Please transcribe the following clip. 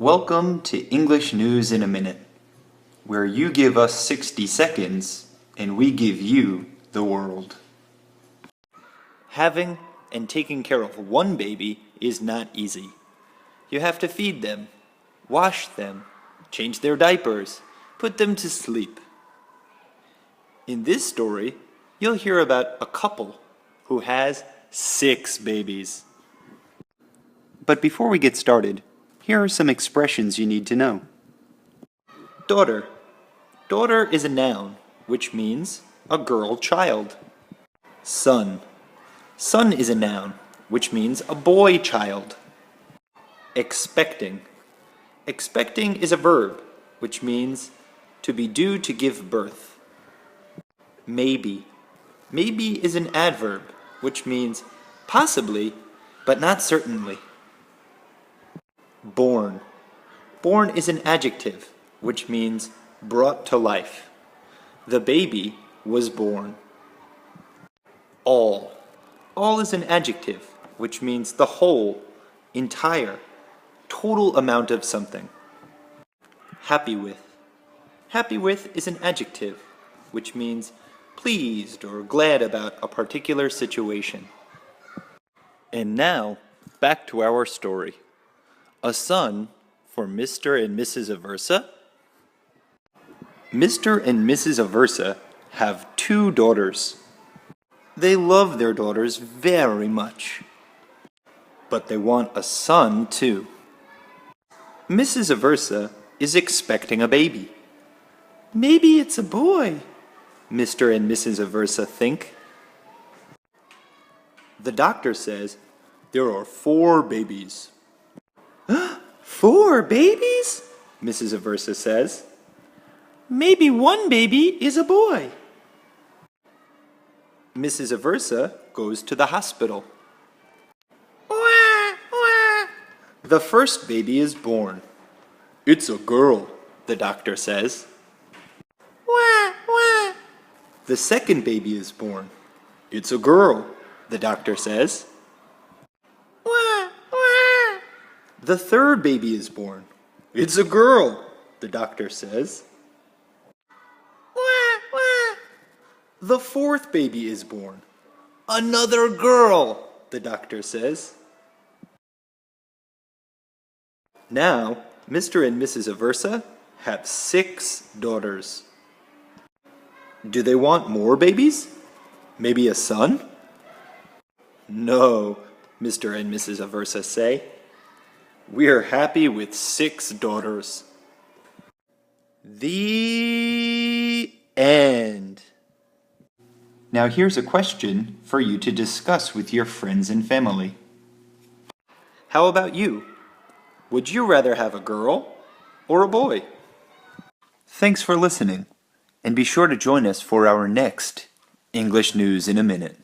Welcome to English News in a Minute, where you give us 60 seconds and we give you the world. Having and taking care of one baby is not easy. You have to feed them, wash them, change their diapers, put them to sleep. In this story, you'll hear about a couple who has 6 babies. But before we get started, here are some expressions you need to know. Daughter. Daughter is a noun, which means a girl child. Son. Son is a noun, which means a boy child. Expecting. Expecting is a verb, which means to be due to give birth. Maybe. Maybe is an adverb, which means possibly, but not certainly. Born. Born is an adjective, which means brought to life. The baby was born. All. All is an adjective, which means the whole, entire, total amount of something. Happy with. Happy with is an adjective, which means pleased or glad about a particular situation. And now, back to our story. A son for Mr. and Mrs. Aversa. Mr. and Mrs. Aversa have 2 daughters. They love their daughters very much, but they want a son too. Mrs. Aversa is expecting a baby. Maybe it's a boy, Mr. and Mrs. Aversa think. The doctor says there are 4 babies. 4 babies? Mrs. Aversa says. Maybe one baby is a boy. Mrs. Aversa goes to the hospital. The first baby is born. It's a girl, the doctor says. The second baby is born. It's a girl, the doctor says. The third baby is born. It's a girl, the doctor says. The fourth baby is born. Another girl, the doctor says. Now, Mr. and Mrs. Aversa have 6 daughters. Do they want more babies? Maybe a son? No, Mr. and Mrs. Aversa say. We're happy with 6 daughters. The end. Now here's a question for you to discuss with your friends and family. How about you? Would you rather have a girl or a boy? Thanks for listening, and be sure to join us for our next English News in a Minute.